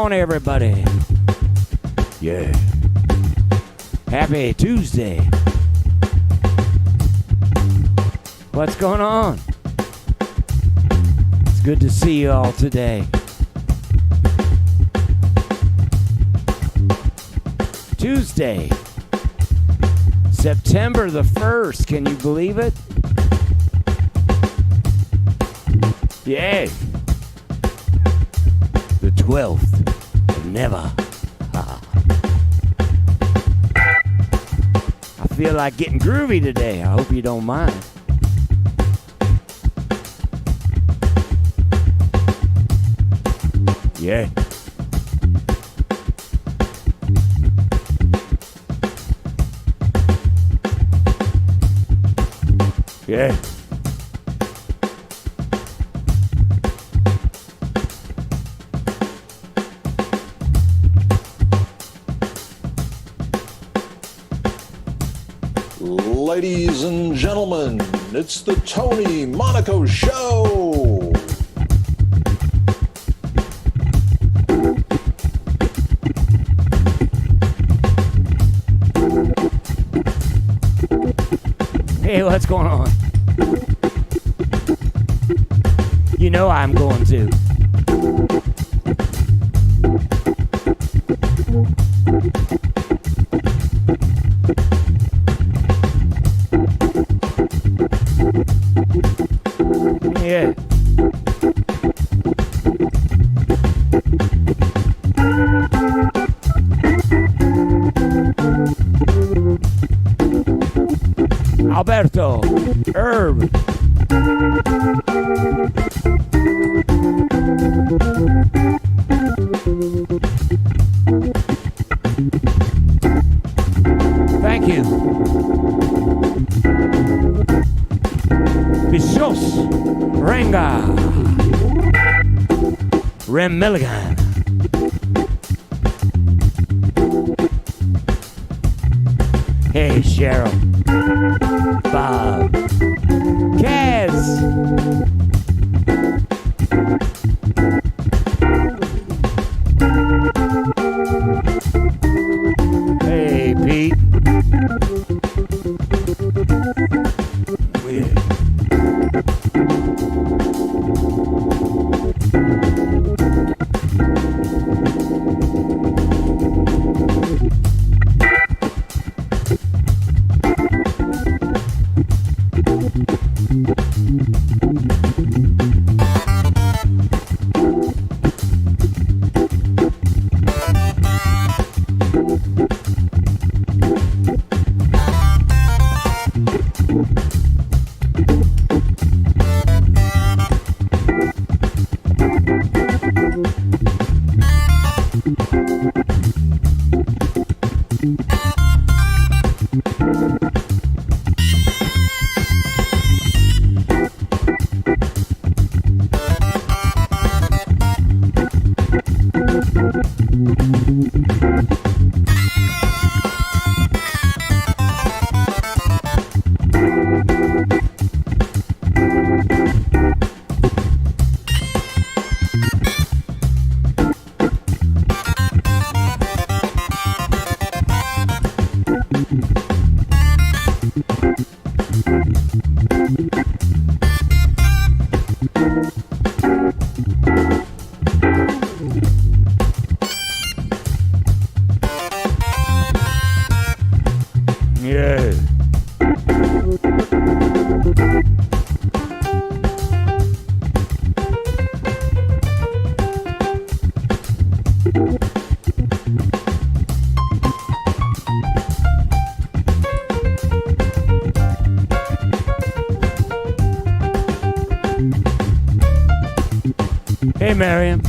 on, everybody? Yeah. Happy Tuesday. What's going on? It's good to see you all today. Tuesday, September the 1st. Can you believe it? Yeah. The 12th of never. I feel like getting groovy today. I hope you don't mind. Yeah. Yeah. Ladies and gentlemen, it's the Tony Monaco Show. Hey, what's going on? You know I'm going to. Yeah. Alberto, Herb. Thank you. Bichos, Renga, Rem Milligan. Hey, Cheryl. Bob. Kaz. Hey, Pete. Weird. Hey, Mariam.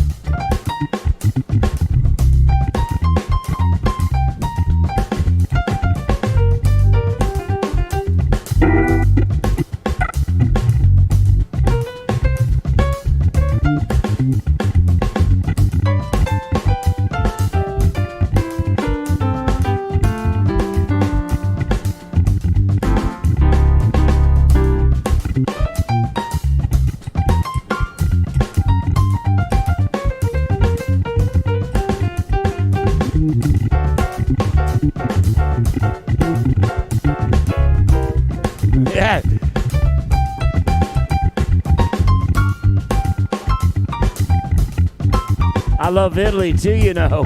I love Italy too, you know.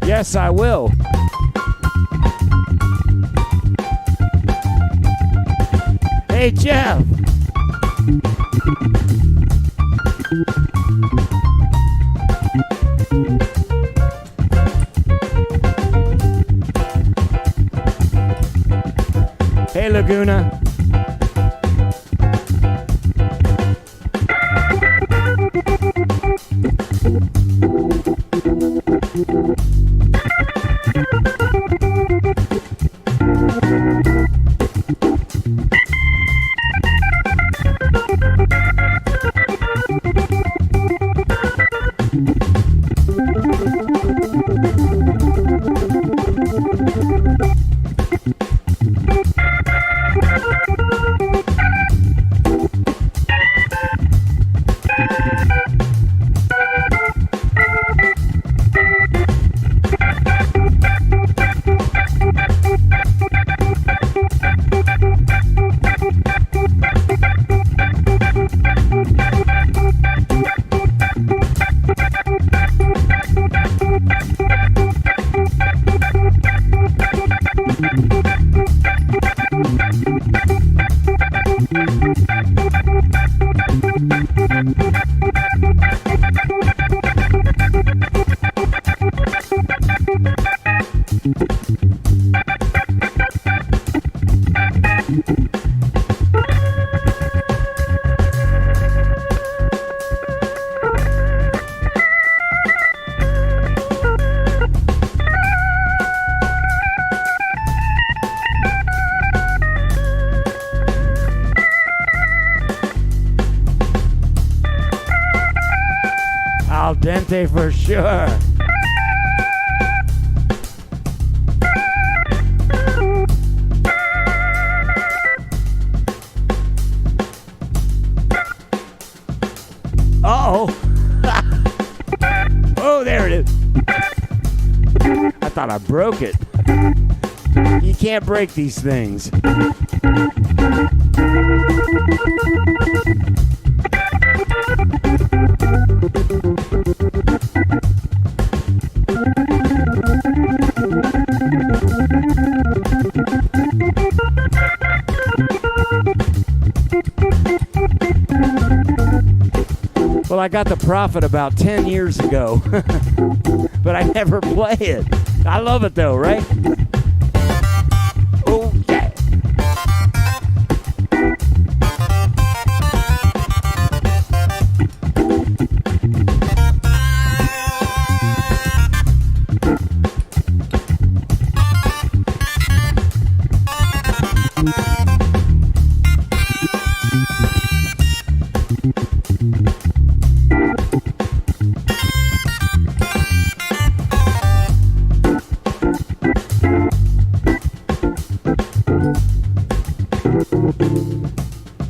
Yes, I will. Hey, Jeff. Hey, Laguna. Al dente for sure. Uh-oh. Oh, there it is. I thought I broke it. You can't break these things. Well, I got the Prophet about 10 years ago, but I never play it. I love it though, right? Oh, yeah.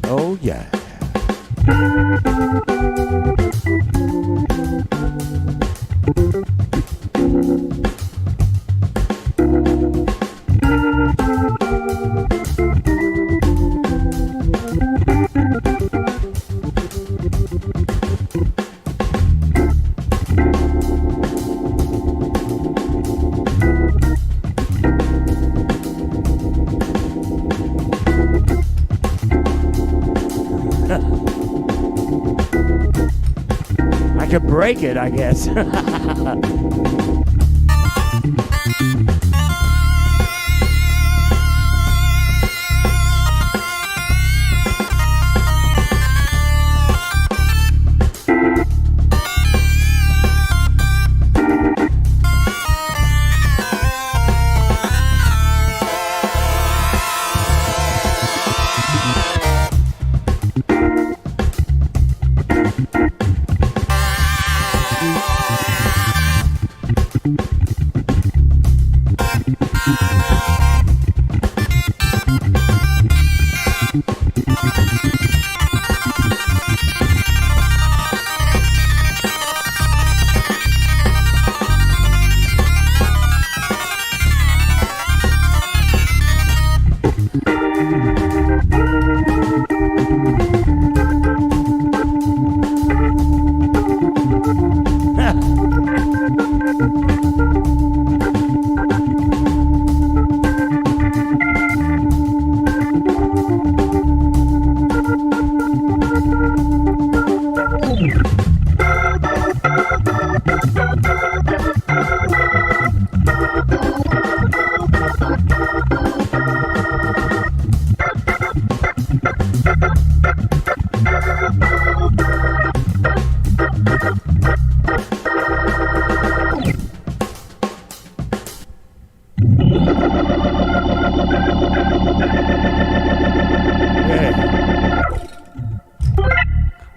Oh, yeah. I could break it, I guess.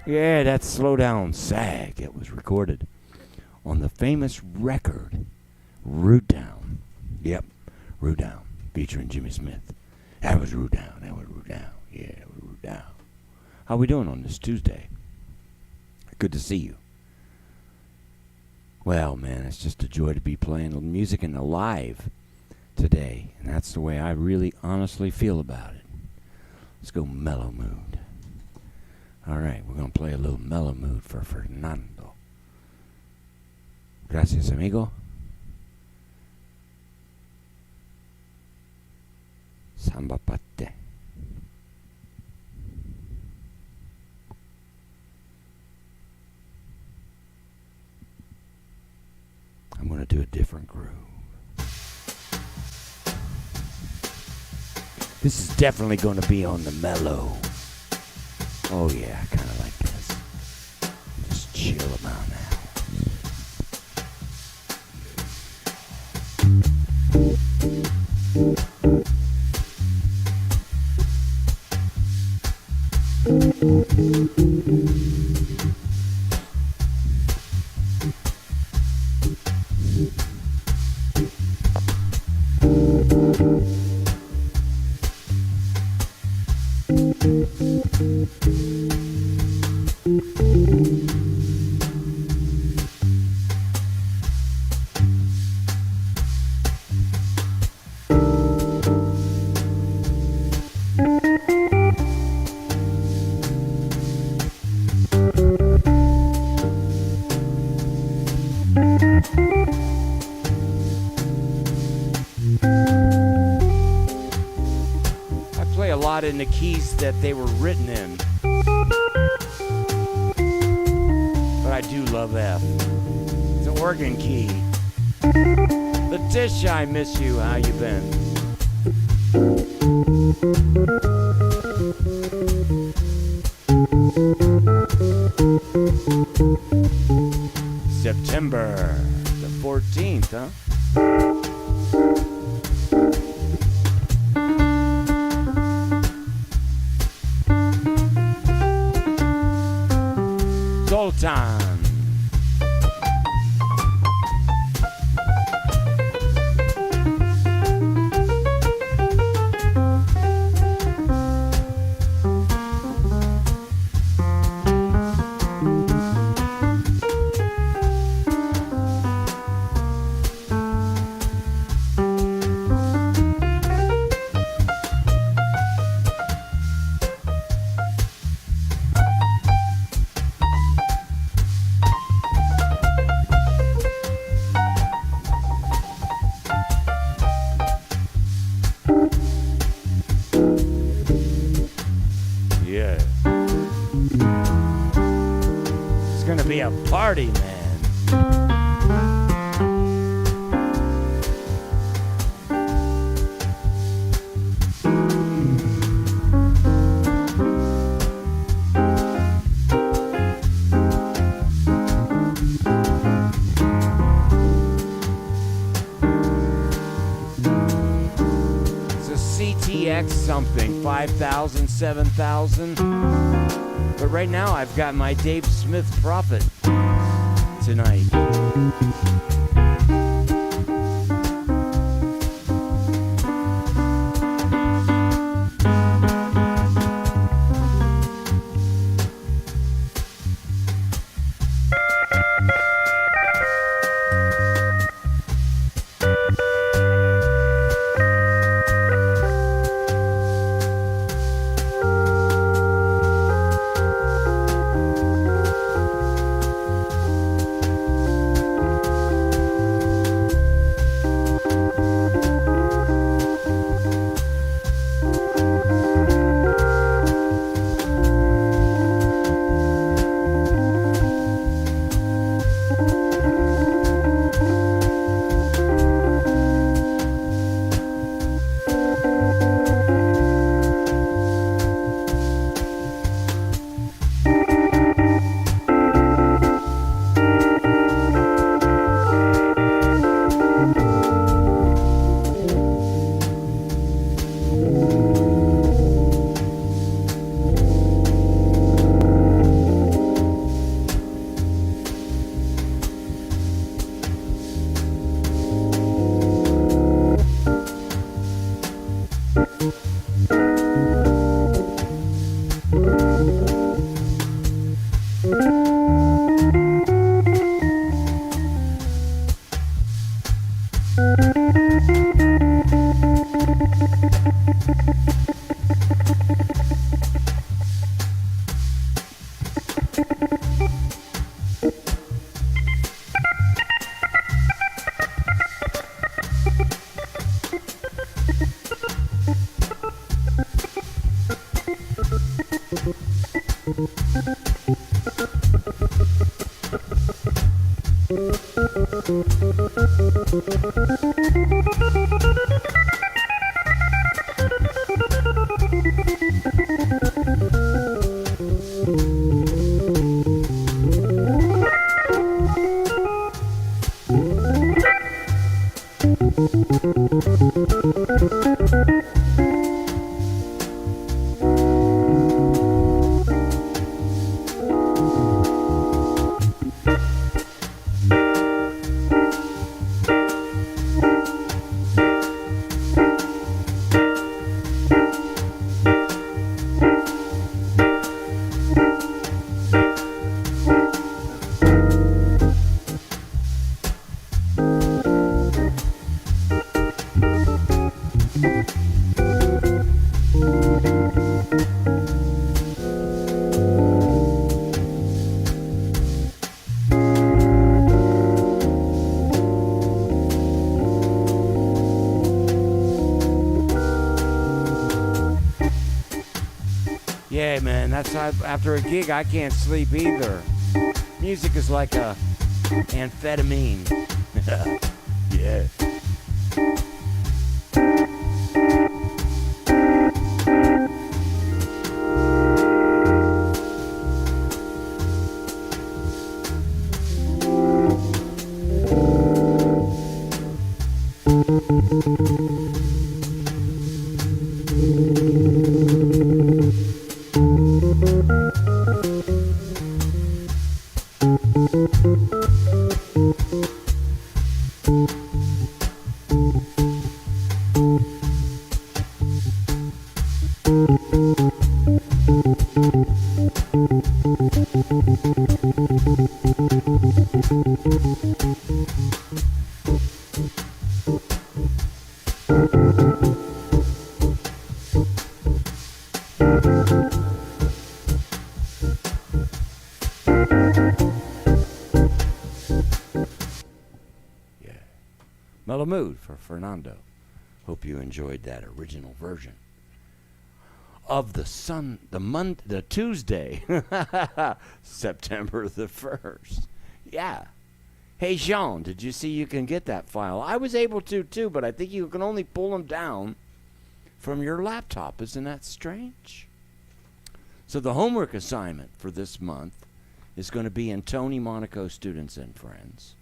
Yeah, that's Slow Down Sag. It was recorded on the famous record Root Down. Yep, Root Down, featuring Jimmy Smith. That was Root Down. That was Root Down. Yeah, it was Root Down. How we doing on this Tuesday? Good to see you. Well, man, it's just a joy to be playing music in the live today, and that's the way I really honestly feel about it. Let's go mellow mood. All right, we're going to play a little mellow mood for Fernando. Gracias, amigo. Samba pate. I'm going to do a different groove. This is definitely going to be on the mellow. Oh yeah, I kind of like this. Just chill about now. In the keys that they were written in, but I do love F. It's an organ key. Letitia, I miss you. How you been? September the 14th, huh? Time. Party, man. It's a CTX something, 5,000, 7,000. But right now I've got my Dave Smith Prophet tonight. Yeah, man, that's after a gig, I can't sleep either. Music is like a amphetamine. Yeah. Mellow Mood for Fernando. Hope you enjoyed that original version of the Tuesday, September the 1st. Yeah. Hey, Jean, did you see you can get that file? I was able to, too, but I think you can only pull them down from your laptop. Isn't that strange? So the homework assignment for this month is going to be in Tony Monaco Students and Friends.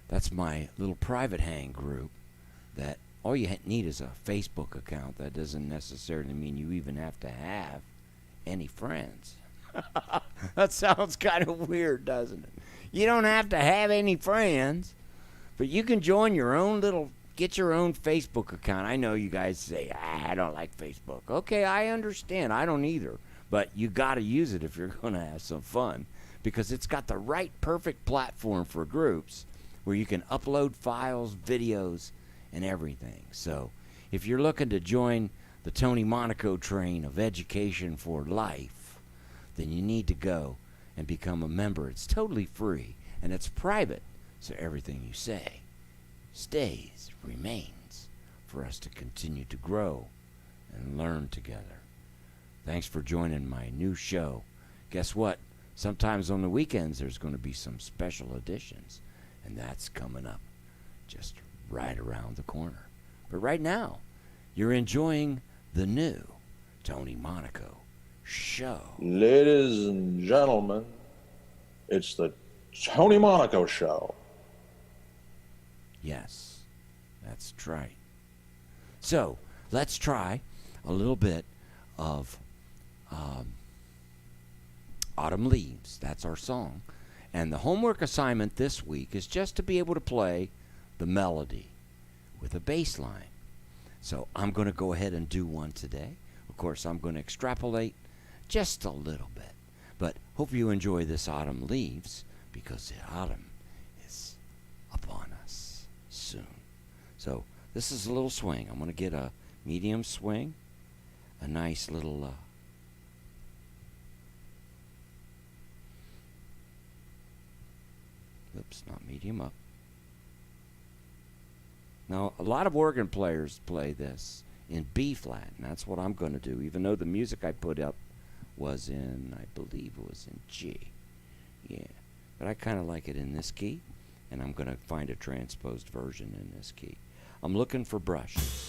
That's my little private hang group that all you need is a Facebook account. That doesn't necessarily mean you even have to have any friends. That sounds kind of weird, doesn't it? You don't have to have any friends, but you can join your own get your own Facebook account. I know you guys say, I don't like Facebook. Okay, I understand. I don't either. But you got to use it if you're going to have some fun, because it's got the right perfect platform for groups where you can upload files, videos, and everything. So if you're looking to join the Tony Monaco train of education for life, then you need to go and become a member. It's totally free, and it's private, so everything you say stays, remains, for us to continue to grow and learn together. Thanks for joining my new show. Guess what? Sometimes on the weekends there's going to be some special editions, and that's coming up just right around the corner. But right now, you're enjoying the new Tony Monaco show. Ladies and gentlemen, it's the Tony Monaco show. Yes, that's right. So, let's try a little bit of Autumn Leaves. That's our song. And the homework assignment this week is just to be able to play the melody with a bass line. So I'm going to go ahead and do one today. Of course, I'm going to extrapolate just a little bit. But hope you enjoy this Autumn Leaves, because the autumn is upon So this is a little swing. I'm going to get a medium swing, a nice little oops, not medium up. Now, a lot of organ players play this in B flat, and that's what I'm going to do, even though the music I put up was in, I believe it was in G. Yeah, but I kind of like it in this key, and I'm going to find a transposed version in this key. I'm looking for brushes.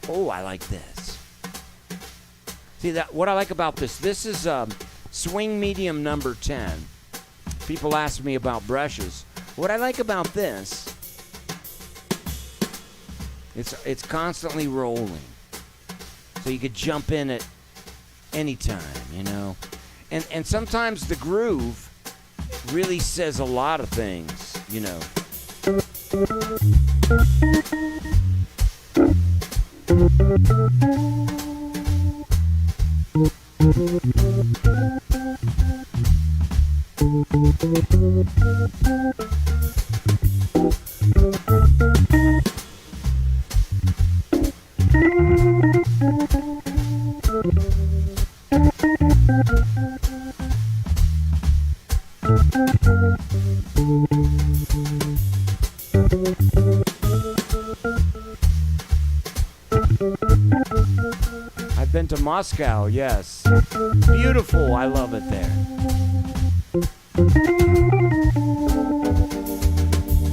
Oh, I like this. See, that what I like about this is swing medium number 10. People ask me about brushes. What I like about this, it's constantly rolling. So you could jump in at any time, you know. And sometimes the groove really says a lot of things, you know. I've been to Moscow, yes. Beautiful, I love it there.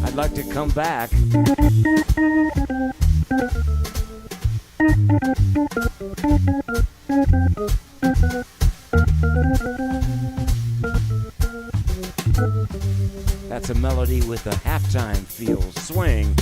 I'd like to come back. That's a melody with a halftime feel. Swing.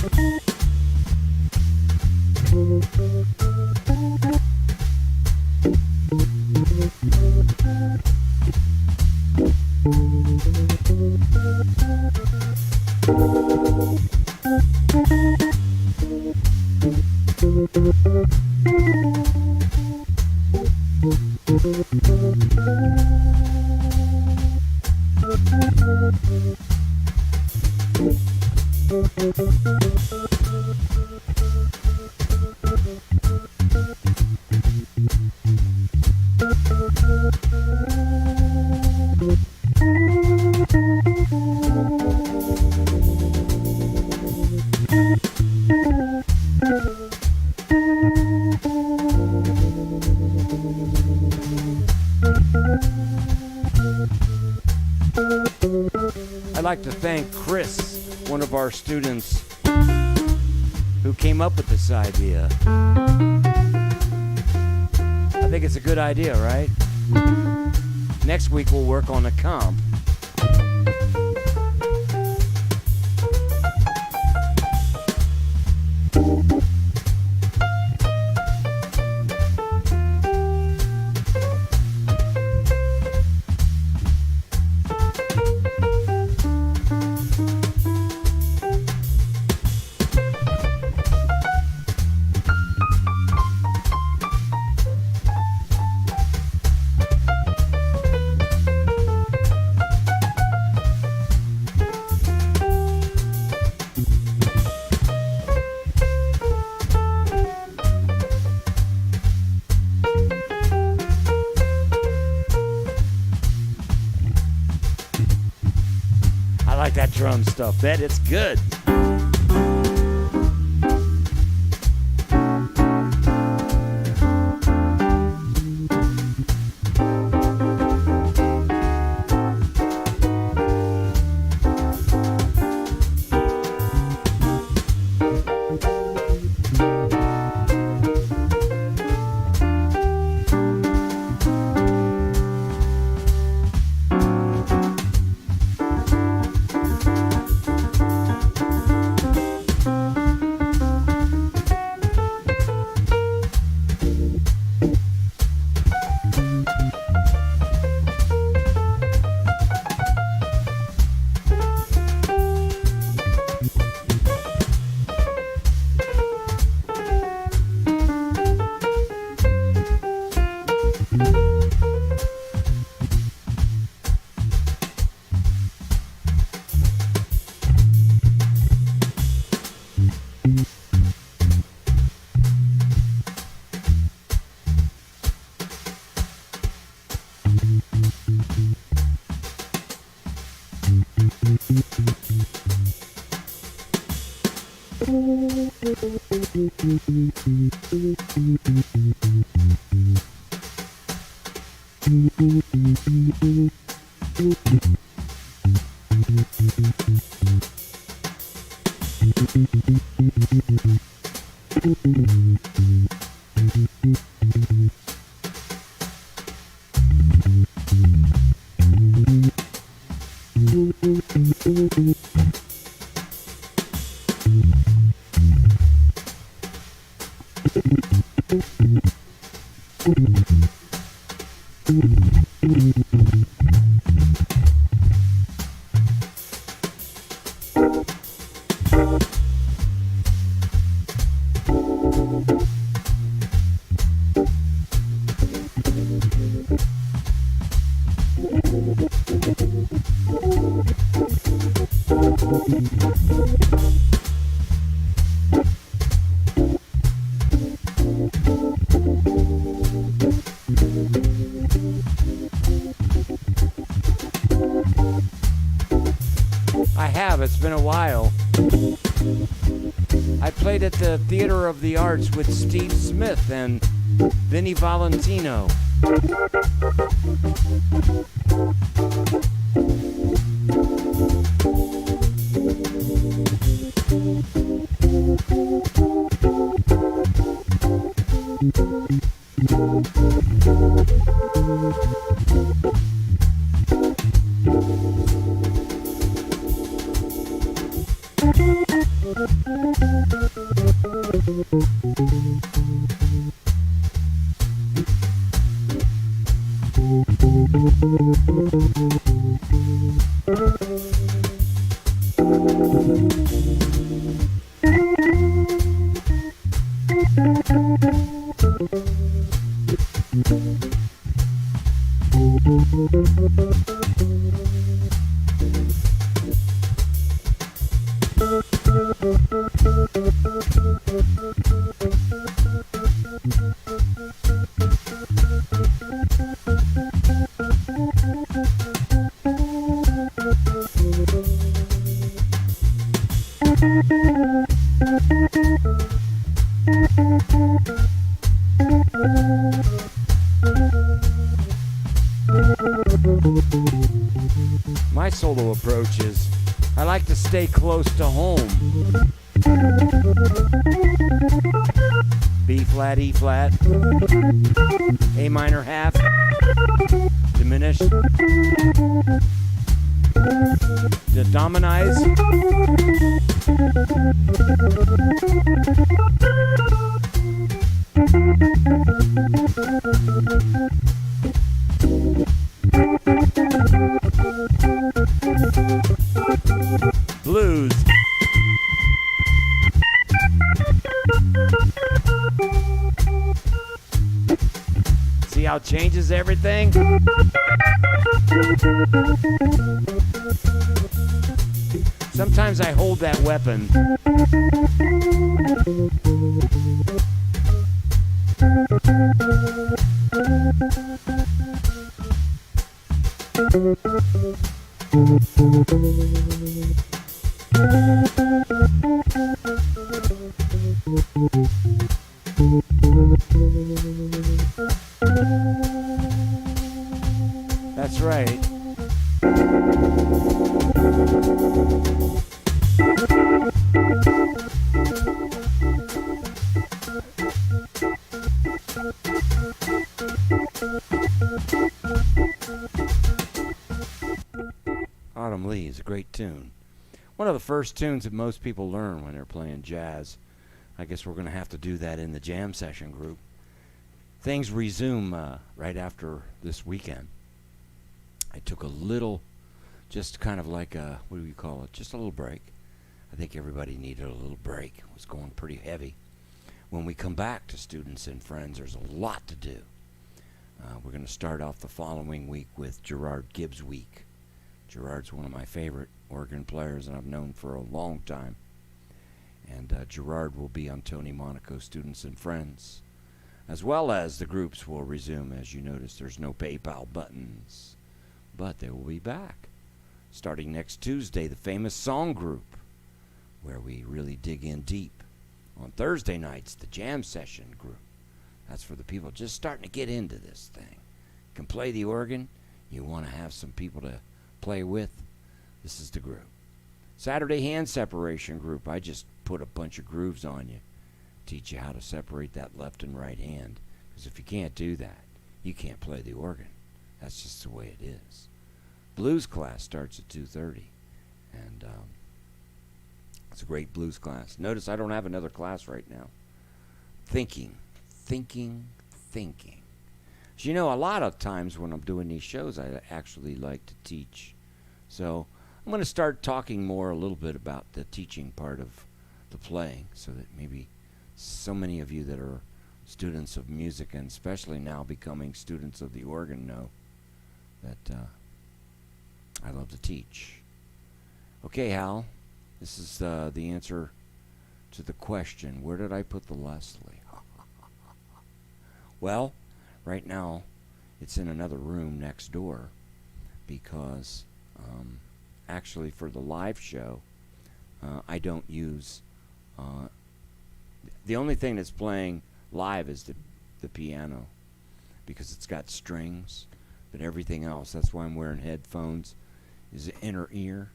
I'd like to thank Chris, one of our students, who came up with this idea. I think it's a good idea, right? Next week we'll work on the comp. I like that drum stuff. Bet it's good. I have. It's been a while. I played at the Theater of the Arts with Steve Smith and Vinnie Valentino. My solo approach is I like to stay close to home. B flat, E flat, A minor half, diminished, the dominize, blues. See how it changes everything? Sometimes I hold that weapon. That's right. Autumn Lee is a great tune. One of the first tunes that most people learn when they're playing jazz. I guess we're going to have to do that in the jam session group. Things resume right after this weekend. I took a little, just kind of like a, what do you call it, just a little break. I think everybody needed a little break. It was going pretty heavy. When we come back to Students and Friends, there's a lot to do. We're going to start off the following week with Gerard Gibbs Week. Gerard's one of my favorite organ players, and I've known for a long time. And Gerard will be on Tony Monaco Students and Friends, as well as the groups will resume. As you notice, there's no PayPal buttons, but they will be back. Starting next Tuesday, the famous song group, where we really dig in deep. On Thursday nights, the jam session group. That's for the people just starting to get into this thing. Can play the organ. You want to have some people to play with. This is the group. Saturday hand separation group. I just put a bunch of grooves on you. Teach you how to separate that left and right hand. Because if you can't do that, you can't play the organ. That's just the way it is. Blues class starts at 2:30. And it's a great blues class. Notice I don't have another class right now. Thinking. So, you know, a lot of times when I'm doing these shows, I actually like to teach. So I'm going to start talking more a little bit about the teaching part of the playing, so that maybe so many of you that are students of music, and especially now becoming students of the organ, know that I love to teach. Okay, Hal, this is the answer to the question, where did I put the Leslie? Well, right now it's in another room next door, because actually for the live show I don't use the only thing that's playing live is the piano, because it's got strings, but everything else, that's why I'm wearing headphones, is inner ear.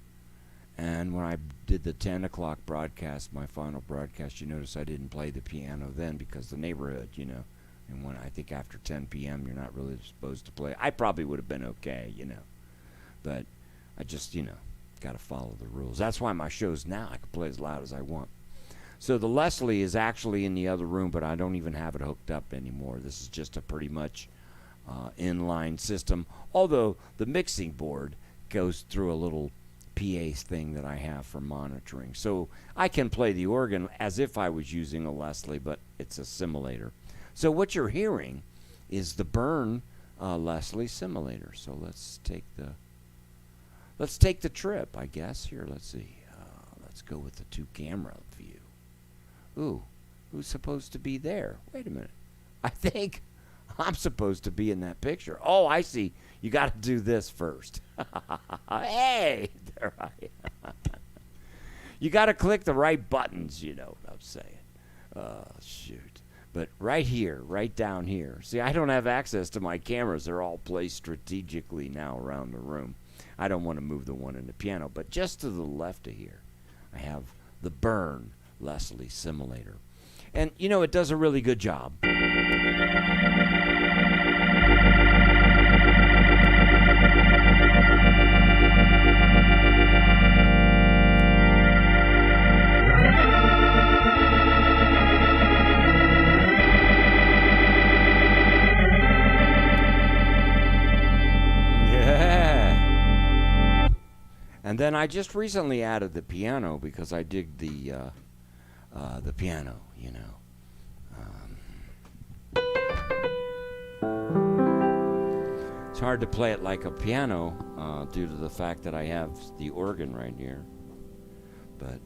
And when I did the 10 o'clock broadcast, my final broadcast, you notice I didn't play the piano then, because the neighborhood, you know, and when I think after 10 p.m. you're not really supposed to play. I probably would have been okay, you know, but I just, you know, got to follow the rules. That's why my shows now, I can play as loud as I want. So the Leslie is actually in the other room, but I don't even have it hooked up anymore. This is just a pretty much inline system, although the mixing board goes through a little PA thing that I have for monitoring. So I can play the organ as if I was using a Leslie, but it's a simulator. So what you're hearing is the Burn Leslie simulator. So let's take the trip, I guess. Here, let's see. Let's go with the 2-camera view. Ooh, who's supposed to be there? Wait a minute. I think I'm supposed to be in that picture. Oh, I see. You got to do this first. Hey, there I am. You got to click the right buttons, you know what I'm saying. Shoot. But right here, right down here. See, I don't have access to my cameras. They're all placed strategically now around the room. I don't want to move the one in the piano. But just to the left of here, I have the Burn Leslie simulator. And, you know, it does a really good job. And then I just recently added the piano, because I dig the piano, you know. It's hard to play it like a piano due to the fact that I have the organ right here. But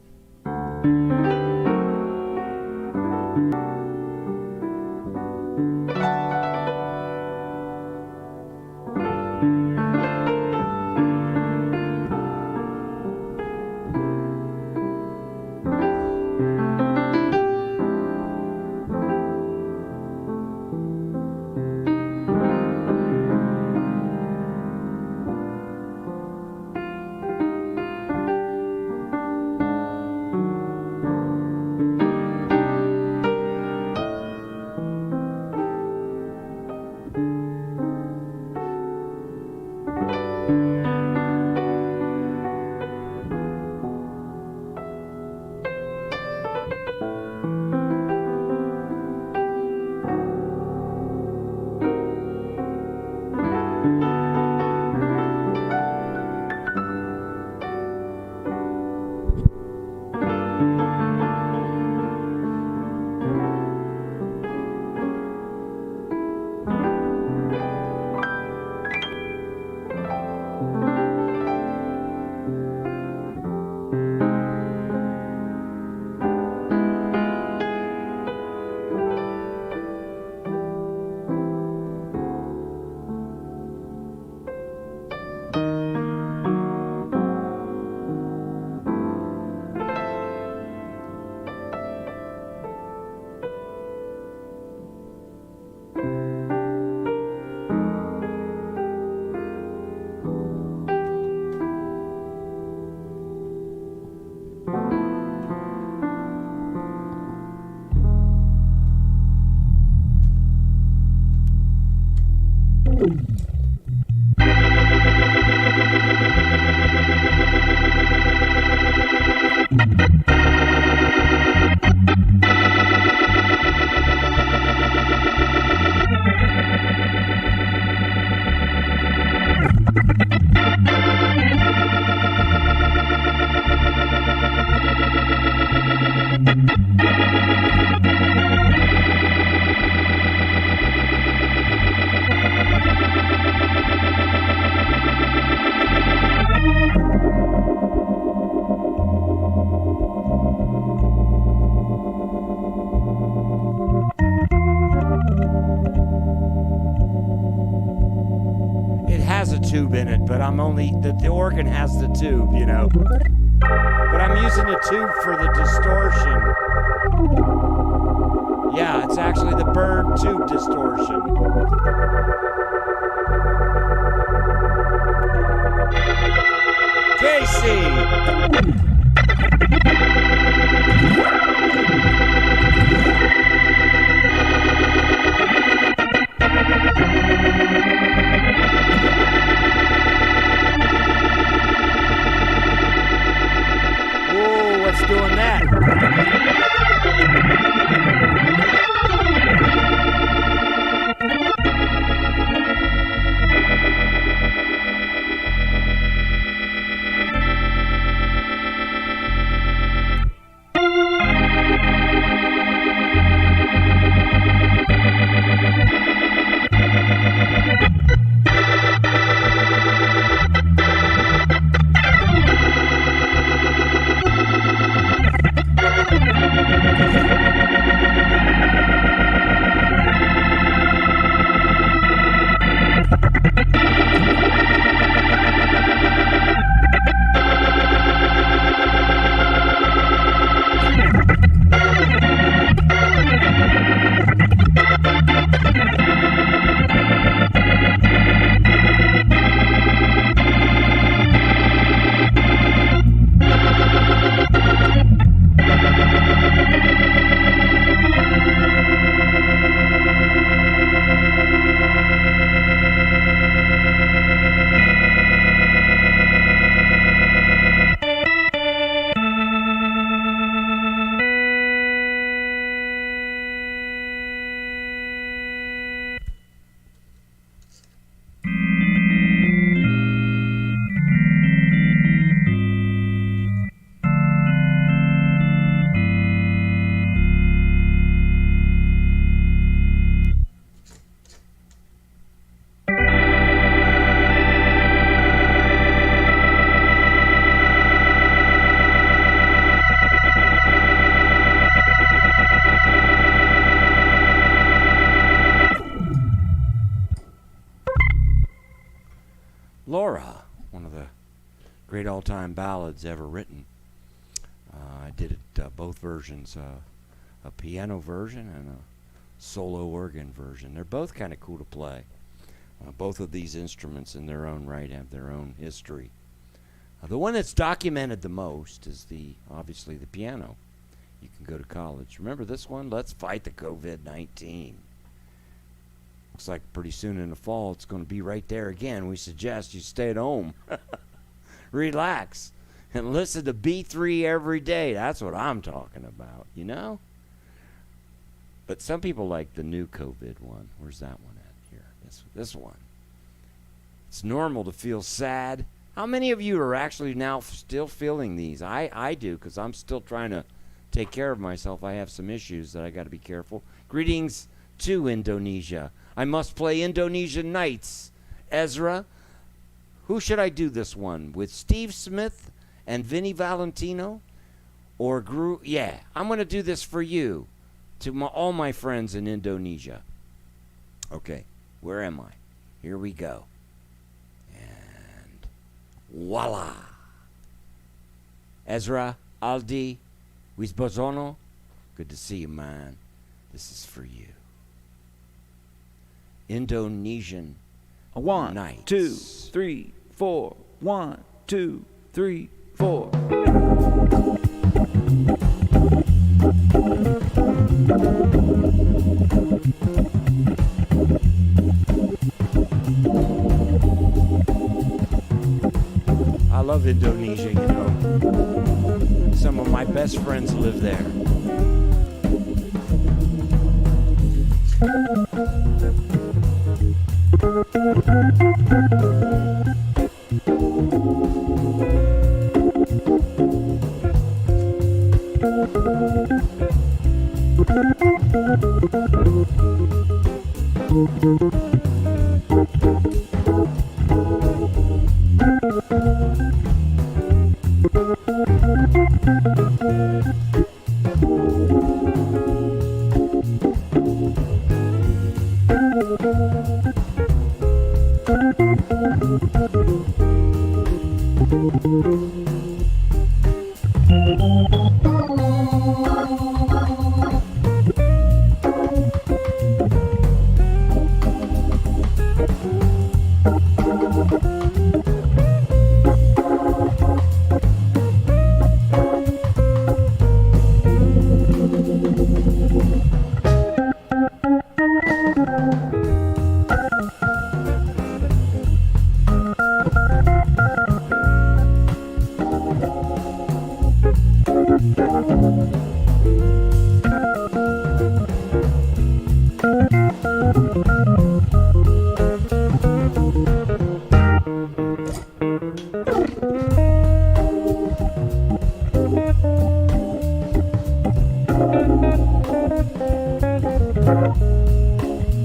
in it, but I'm only, the organ has the tube, you know. But I'm using the tube for the distortion. Yeah, it's actually the bird tube distortion. Casey! Whoa, what's doing that? Laura, one of the great all-time ballads ever written. I did it both versions, a piano version and a solo organ version. They're both kind of cool to play. Both of these instruments in their own right have their own history. The one that's documented the most is obviously the piano. You can go to college. Remember this one? Let's fight the COVID-19. Looks like pretty soon in the fall it's going to be right there again. We suggest you stay at home, relax, and listen to B3 every day. That's what I'm talking about, you know? But some people like the new COVID one. Where's that one at here? This one. It's normal to feel sad. How many of you are actually now still feeling these? I do, because I'm still trying to take care of myself. I have some issues that I got to be careful. Greetings to Indonesia. I must play Indonesian Nights. Ezra, who should I do this one with? Steve Smith and Vinnie Valentino? Or yeah, I'm going to do this for you, to all my friends in Indonesia. Okay, where am I? Here we go. And voila. Ezra, Aldi, Wisbozono, good to see you, man. This is for you. Indonesian One, Nights. 2, 3, 4. 1, 2, 3, 4. I love Indonesia, you know. Some of my best friends live there.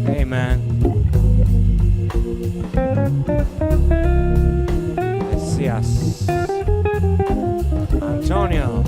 Hey, man. Gracias. Antonio.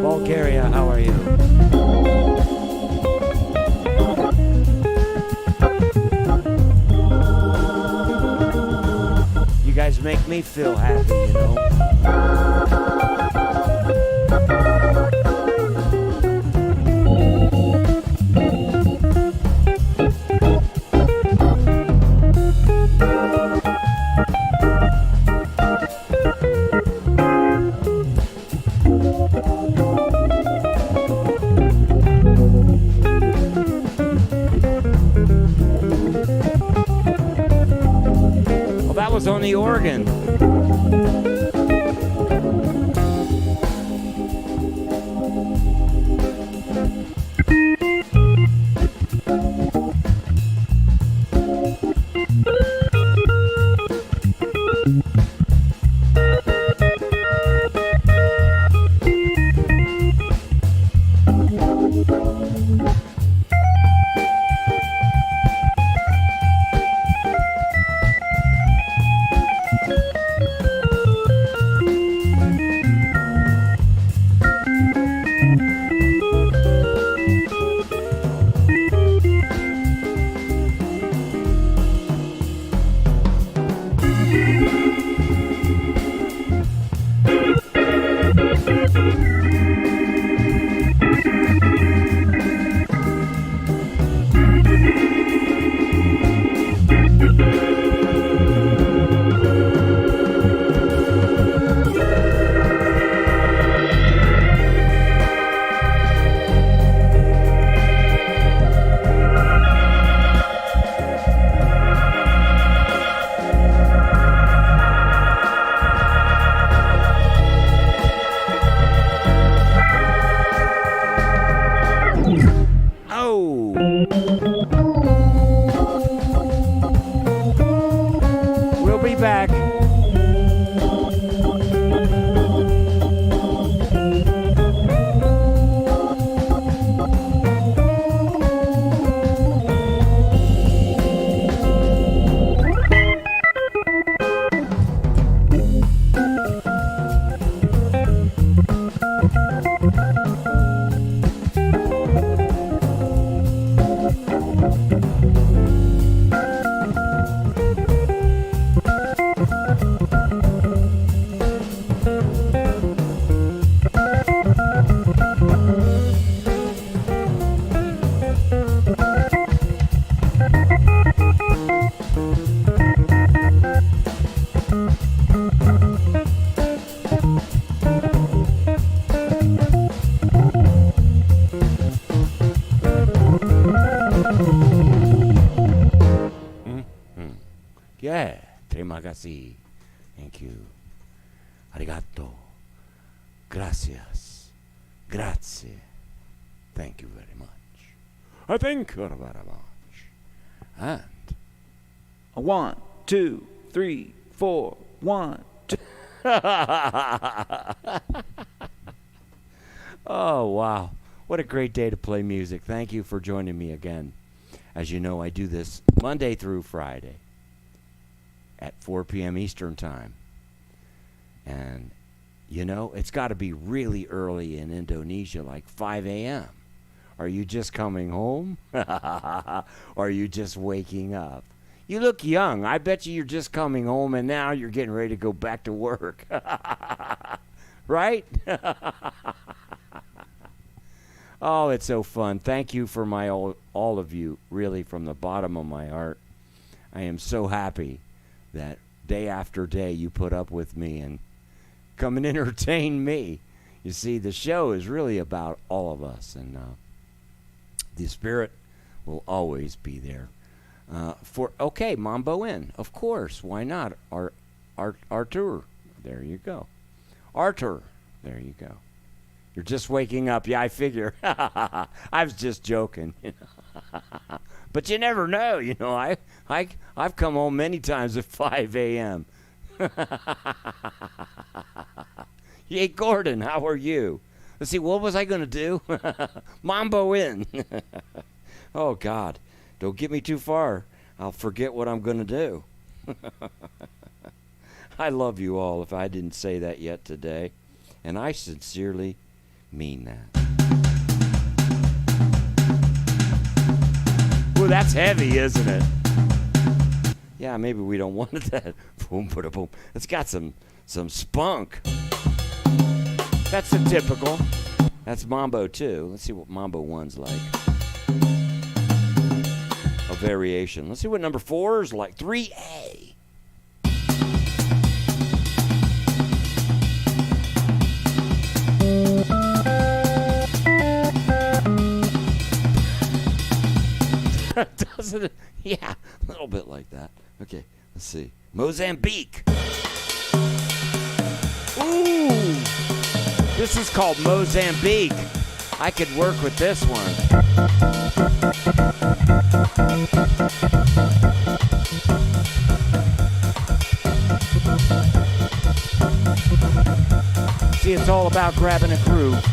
Bulgaria, how are you? You guys make me feel happy, you know? Well, that was on the organ. Oh! We'll be back. Yeah, terima kasih. Thank you. Arigato. Gracias. Grazie. Thank you very much. I thank you very much. And 1, 2, 3, 4, 1, 2. oh, wow. What a great day to play music. Thank you for joining me again. As you know, I do this Monday through Friday at 4 p.m. Eastern Time. And, you know, it's got to be really early in Indonesia, like 5 a.m. Are you just coming home? Or are you just waking up? You look young. I bet you're just coming home and now you're getting ready to go back to work. Right? Oh, it's so fun. Thank you for all of you, really, from the bottom of my heart. I am so happy that day after day you put up with me and come and entertain me. You see, the show is really about all of us, and the Spirit will always be there. Okay, Mambo in, of course. Why not? Artur, there you go. Artur, there you go. You're just waking up. Yeah, I figure. I was just joking. But you never know. You know, I've come home many times at 5 a.m. Hey, Gordon, how are you? Let's see, what was I going to do? Mambo in. Oh, God. Don't get me too far. I'll forget what I'm going to do. I love you all if I didn't say that yet today. And I sincerely mean that. Ooh, that's heavy, isn't it? Yeah, maybe we don't want that. Boom, boom, boom. It's got some spunk. That's a typical. That's Mambo 2. Let's see what Mambo 1's like. A variation. Let's see what number 4 is like. 3A. Doesn't it? Yeah, a little bit like that. Okay, let's see. Mozambique. Ooh, this is called Mozambique. I could work with this one. See, it's all about grabbing a groove.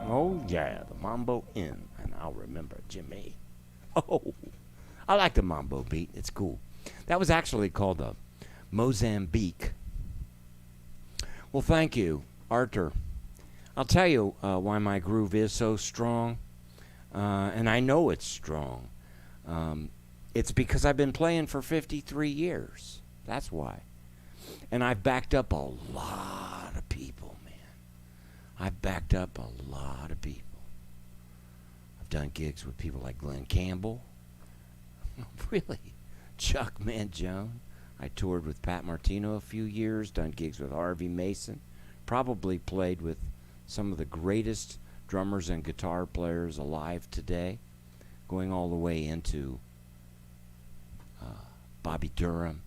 Oh, yeah, the mambo in, and I'll remember Jimmy. Oh, I like the mambo beat. It's cool. That was actually called the Mozambique. Well, thank you, Arthur. I'll tell you why my groove is so strong, and I know it's strong. It's because I've been playing for 53 years. That's why. And I've backed up a lot of people, man. I've backed up a lot of people. I've done gigs with people like Glenn Campbell. Really? Chuck Mangione. I toured with Pat Martino a few years, done gigs with Harvey Mason. Probably played with some of the greatest drummers and guitar players alive today, going all the way into Bobby Durham,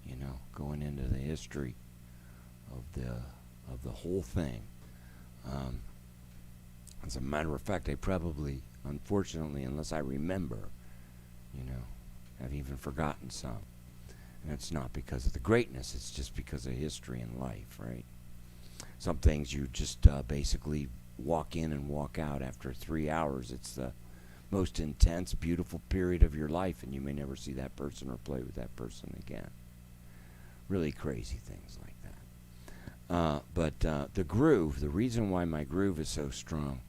you know, going into the history of the whole thing. As a matter of fact, I probably, unfortunately, unless I remember, you know, have even forgotten some. And it's not because of the greatness, it's just because of history and life, right? Some things you just basically walk in and walk out after 3 hours. It's the most intense, beautiful period of your life, and you may never see that person or play with that person again. Really crazy things like that. But the groove, the reason why my groove is so strong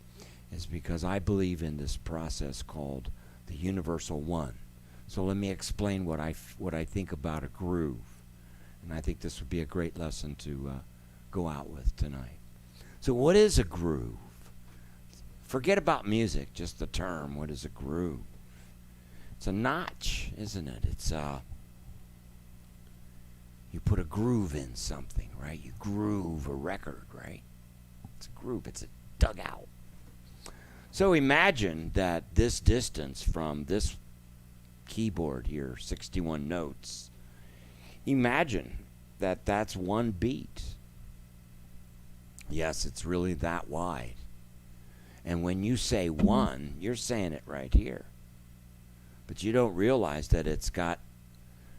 is because I believe in this process called the universal one. So let me explain what I think about a groove. And I think this would be a great lesson to go out with tonight. So what is a groove? Forget about music, just the term. What is a groove? It's a notch, isn't it? It's you put a groove in something, right? You groove a record, right? It's a groove. It's a dugout. So imagine that this distance from this keyboard here, 61 notes, imagine that that's one beat. Yes, it's really that wide. And when you say one, you're saying it right here. But you don't realize that it's got,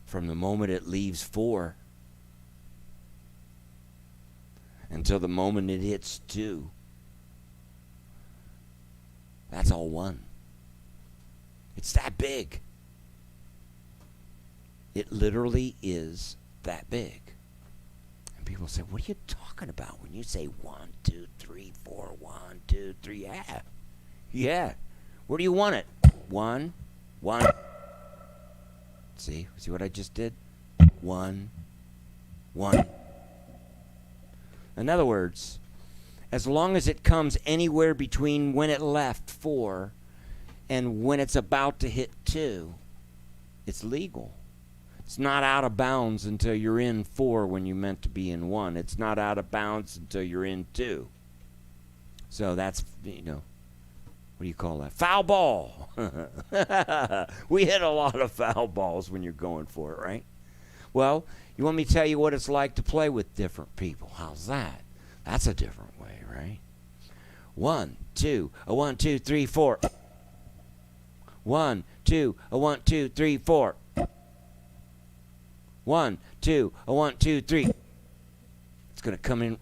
from the moment it leaves 4 until the moment it hits 2, that's all one. It's that big. It literally is that big. And people say, what are you talking about when you say 1, 2, 3, 4, 1, 2, 3? Yeah. Yeah. Where do you want it? 1, 1. See what I just did? 1, 1. In other words, as long as it comes anywhere between when it left 4 and when it's about to hit 2, it's legal. It's not out of bounds until you're in 4 when you meant to be in 1. It's not out of bounds until you're in 2. So that's, you know, what do you call that? Foul ball. We hit a lot of foul balls when you're going for it, right? Well, you want me to tell you what it's like to play with different people? How's that? That's a different way, right? 1, 2, a 1, 2, 3, 4. 1, 2, a 1, 2, 3, 4. 1, 2, a 1, 2, 3. It's going to come in.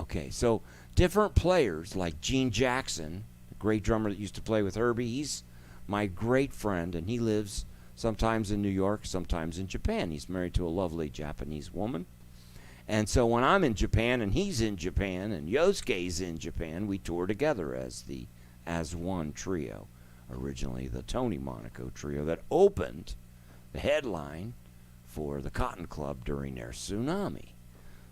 Okay, so different players like Gene Jackson, a great drummer that used to play with Herbie. He's my great friend, and he lives sometimes in New York, sometimes in Japan. He's married to a lovely Japanese woman. And so when I'm in Japan and he's in Japan and Yosuke's in Japan, we tour together as the As One Trio, originally the Tony Monaco Trio that opened the headline for the Cotton Club during their tsunami.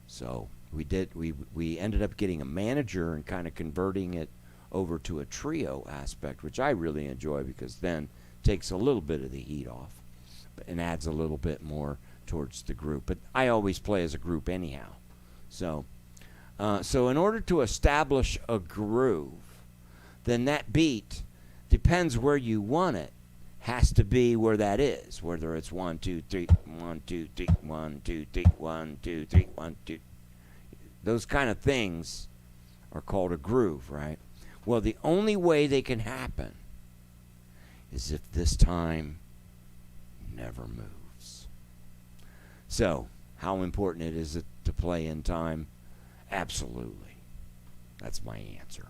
So We ended up getting a manager and kind of converting it over to a trio aspect, which I really enjoy because then takes a little bit of the heat off and adds a little bit more towards the group. But I always play as a group anyhow. So in order to establish a groove, then that beat depends where you want it. Has to be where that is, whether it's 1, 2, 3, 1, 2, 3, 1, 2, 3, 1, 2, 3, 1, 2. Those kind of things are called a groove, right? Well, the only way they can happen is if this time never moves. So, how important it is to play in time? Absolutely. That's my answer.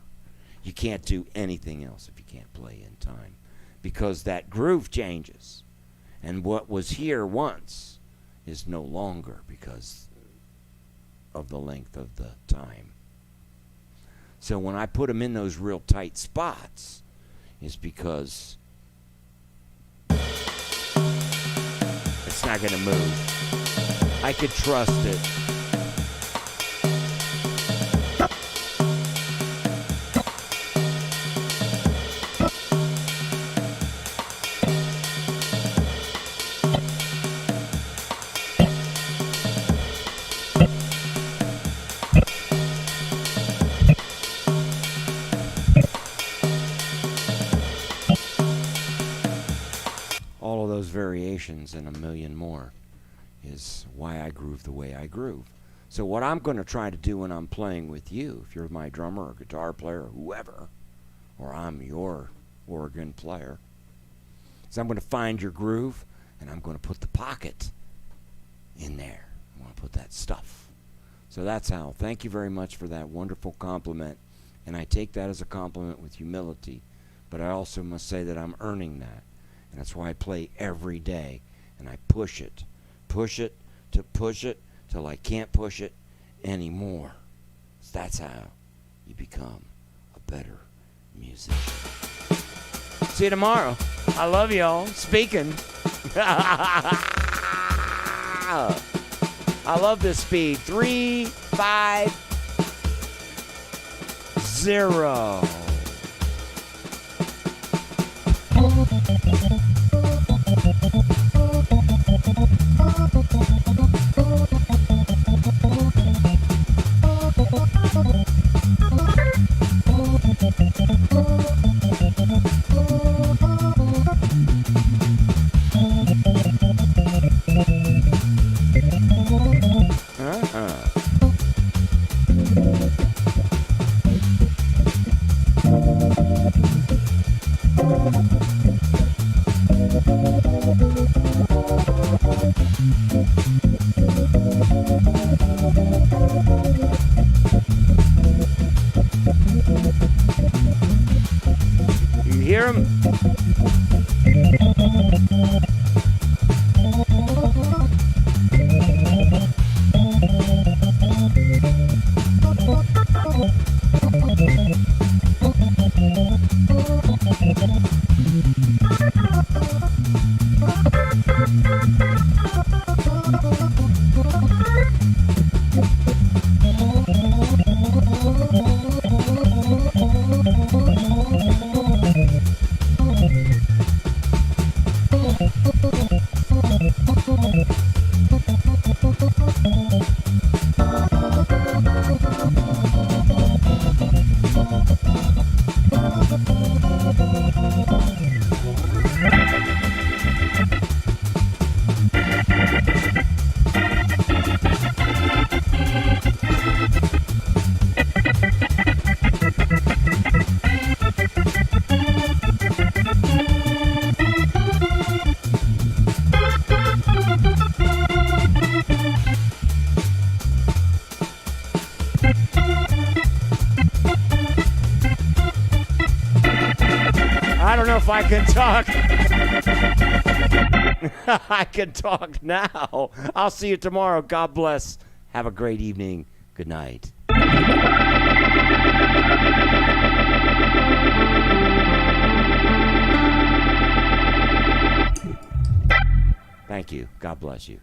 You can't do anything else if you can't play in time, because that groove changes. And what was here once is no longer because of the length of the time. So when I put them in those real tight spots, it's because it's not going to move. I could trust it. All of those variations and a million more is why I groove the way I groove. So what I'm going to try to do when I'm playing with you, if you're my drummer or guitar player or whoever, or I'm your organ player, is I'm going to find your groove and I'm going to put the pocket in there. I'm going to put that stuff. So that's how. Thank you very much for that wonderful compliment. And I take that as a compliment with humility. But I also must say that I'm earning that. And that's why I play every day. And I push it till I can't push it anymore. So that's how you become a better musician. See you tomorrow. I love y'all. Speaking. I love this speed. 3, 5, 0. You hear him? I don't know if I can talk. I can talk now. I'll see you tomorrow. God bless. Have a great evening. Good night. Thank you. God bless you.